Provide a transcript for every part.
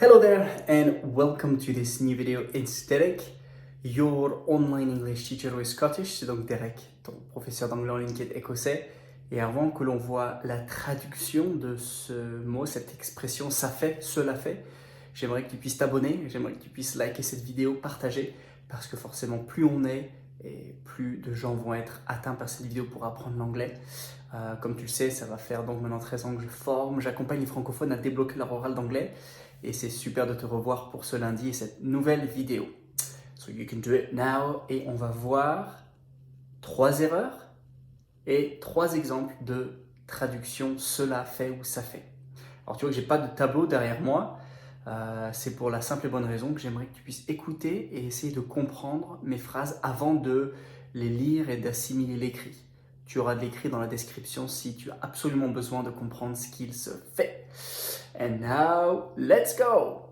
Hello there and welcome to this new video. It's Derek, your online English teacher who is Scottish. C'est donc Derek, ton professeur d'anglais en ligne qui est écossais. Et avant que l'on voit la traduction de ce mot, cette expression « ça fait »,« cela fait », j'aimerais que tu puisses t'abonner, j'aimerais que tu puisses liker cette vidéo, partager, parce que forcément plus on est et plus de gens vont être atteints par cette vidéo pour apprendre l'anglais. Comme tu le sais, ça va faire donc maintenant 13 ans que je forme, j'accompagne les francophones à débloquer leur oral d'anglais. Et c'est super de te revoir pour ce lundi et cette nouvelle vidéo. So you can do it now. Et on va voir 3 erreurs et 3 exemples de traduction cela fait ou ça fait. Alors tu vois que j'ai pas de tableau derrière moi. C'est pour la simple et bonne raison que j'aimerais que tu puisses écouter et essayer de comprendre mes phrases avant de les lire et d'assimiler l'écrit. Tu auras de l'écrit dans la description si tu as absolument besoin de comprendre ce qu'il se fait. And now, let's go!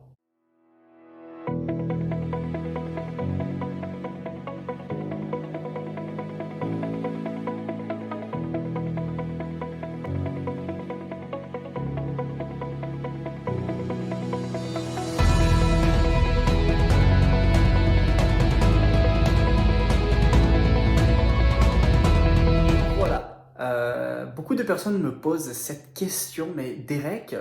Beaucoup de personnes me posent cette question, mais Derek,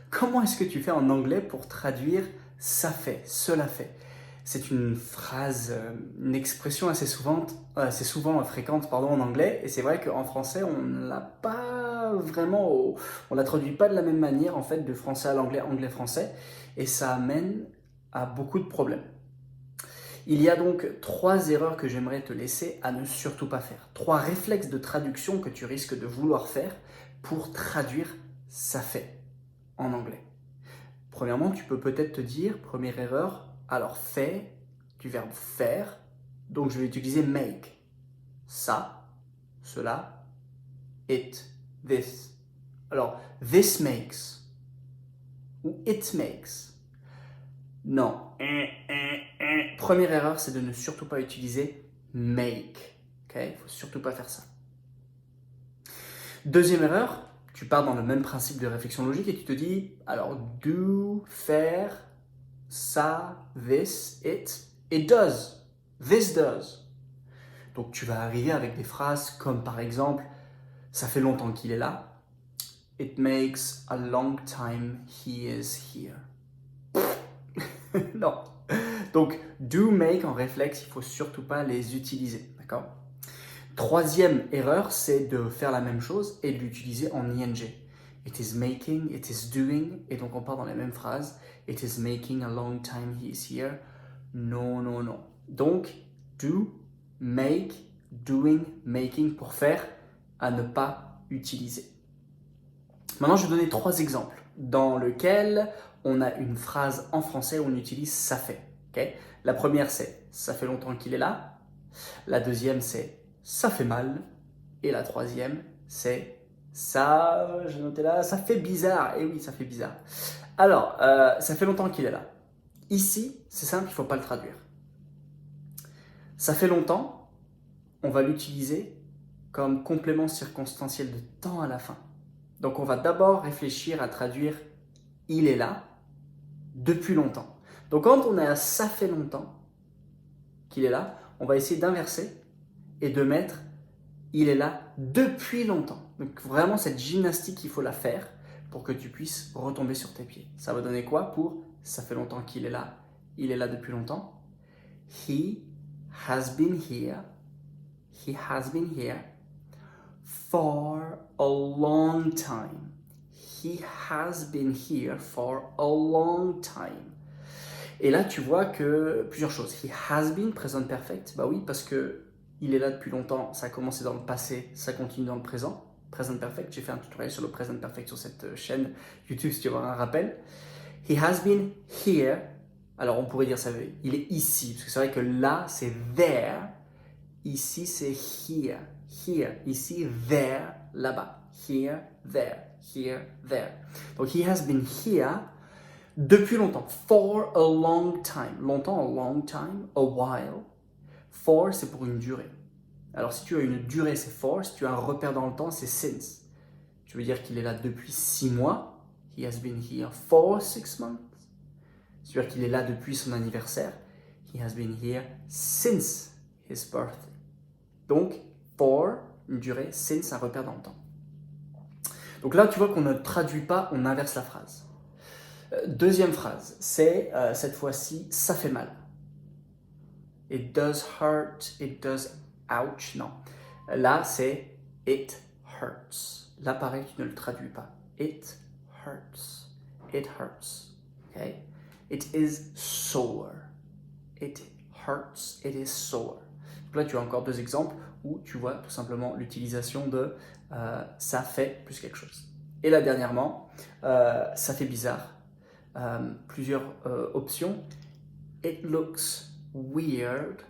comment est-ce que tu fais en anglais pour traduire « ça fait »,« cela fait » C'est une phrase, une expression assez souvent fréquente en anglais, et c'est vrai qu'en français, on ne l'a pas vraiment, on la traduit pas de la même manière en fait, de français à l'anglais, anglais-français, et ça amène à beaucoup de problèmes. Il y a donc 3 erreurs que j'aimerais te laisser à ne surtout pas faire. 3 réflexes de traduction que tu risques de vouloir faire pour traduire « ça fait » en anglais. Premièrement, tu peux peut-être te dire, première erreur, alors fait, du verbe faire, donc je vais utiliser make. Ça, cela, it, this. Alors, this makes ou it makes. Non. Première erreur, c'est de ne surtout pas utiliser make. Il ne faut surtout pas faire ça. Deuxième erreur, tu pars dans le même principe de réflexion logique et tu te dis, alors do, faire, ça, this, it does. This does. Donc tu vas arriver avec des phrases comme par exemple, ça fait longtemps qu'il est là. It makes a long time he is here. Non. Donc, do, make en réflexe, il ne faut surtout pas les utiliser. D'accord ? Troisième erreur, c'est de faire la même chose et de l'utiliser en ing. It is making, it is doing, et donc on part dans les mêmes phrases. It is making a long time he is here. Non, non, non. Donc, do, make, doing, making pour faire à ne pas utiliser. Maintenant, je vais donner 3 exemples dans lesquels on a une phrase en français où on utilise « ça fait ». Okay? La première, c'est « ça fait longtemps qu'il est là ». La deuxième, c'est « ça fait mal ». Et la troisième, c'est « ça, j'ai noté là, ça fait bizarre ». Et oui, ça fait bizarre. Alors, ça fait longtemps qu'il est là. Ici, c'est simple, il ne faut pas le traduire. Ça fait longtemps, on va l'utiliser comme complément circonstanciel de temps à la fin. Donc, on va d'abord réfléchir à traduire « il est là » depuis longtemps. Donc, quand on est à « ça fait longtemps qu'il est là », on va essayer d'inverser et de mettre « il est là depuis longtemps ». Donc, vraiment, cette gymnastique, il faut la faire pour que tu puisses retomber sur tes pieds. Ça va donner quoi pour « ça fait longtemps qu'il est là », « il est là depuis longtemps ». He has been here. He has been here for a long time. He has been here for a long time. Et là, tu vois que plusieurs choses. He has been, present perfect. Bah oui, parce que il est là depuis longtemps. Ça a commencé dans le passé, ça continue dans le présent. Present perfect. J'ai fait un tutoriel sur le present perfect sur cette chaîne YouTube si tu veux avoir un rappel. He has been here. Alors, on pourrait dire ça. Il est ici, parce que c'est vrai que là, c'est there. Ici, c'est here. Here. Ici, there. Là-bas. Here, there. Here, there. Donc, he has been here depuis longtemps. For a long time. Longtemps, a long time. A while. For, c'est pour une durée. Alors, si tu as une durée, c'est for. Si tu as un repère dans le temps, c'est since. Je veux dire qu'il est là depuis 6 mois. He has been here for 6 months. c'est-à-dire qu'il est là depuis son anniversaire. He has been here since his birthday. Donc, for, une durée, since, un repère dans le temps. Donc là, tu vois qu'on ne traduit pas, on inverse la phrase. Deuxième phrase, c'est cette fois-ci, ça fait mal. It does hurt, it does ouch, non. Là, c'est it hurts. Là, pareil, tu ne le traduis pas. It hurts. It hurts. Okay? It is sore. It hurts, it is sore. Donc là, tu as encore deux exemples où tu vois tout simplement l'utilisation de ça fait plus quelque chose. Et là, dernièrement, ça fait bizarre. Plusieurs options. It looks weird.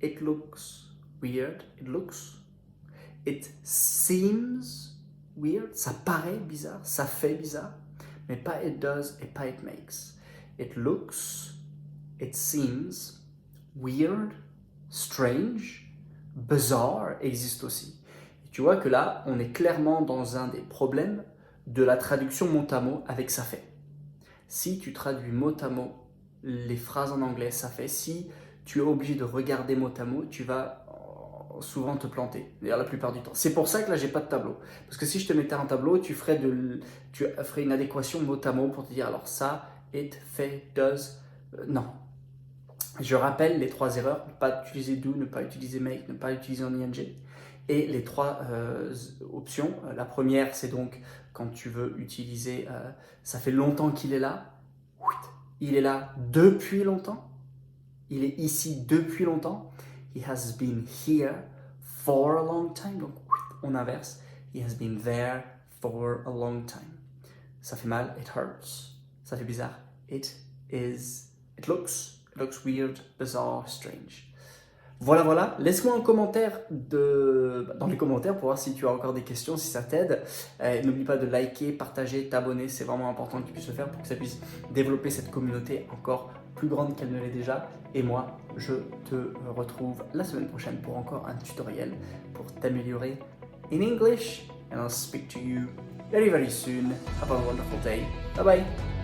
It looks weird. It looks. It seems weird. Ça paraît bizarre. Ça fait bizarre. Mais pas it does et pas it makes. It looks. It seems. Weird. Strange. Bizarre existe aussi. Et tu vois que là, on est clairement dans un des problèmes de la traduction mot à mot avec ça fait. Si tu traduis mot à mot les phrases en anglais, ça fait. Si tu es obligé de regarder mot à mot, tu vas souvent te planter, d'ailleurs la plupart du temps. C'est pour ça que là, j'ai pas de tableau. Parce que si je te mettais un tableau, tu ferais une adéquation mot à mot pour te dire, alors ça, it, fait, does, non. Je rappelle les trois erreurs, ne pas utiliser do, ne pas utiliser make, ne pas utiliser en ing. Et les trois options, la première, c'est donc quand tu veux utiliser, ça fait longtemps qu'il est là, il est là depuis longtemps, il est ici depuis longtemps, he has been here for a long time, donc on inverse, he has been there for a long time. Ça fait mal, it hurts, ça fait bizarre, it looks weird, bizarre, strange. Voilà, laisse-moi un commentaire dans les commentaires pour voir si tu as encore des questions, si ça t'aide. N'oublie pas de liker, partager, t'abonner, c'est vraiment important que tu puisses le faire pour que ça puisse développer cette communauté encore plus grande qu'elle ne l'est déjà. Et moi, je te retrouve la semaine prochaine pour encore un tutoriel pour t'améliorer in English. And I'll speak to you very soon. Have a wonderful day. Bye bye.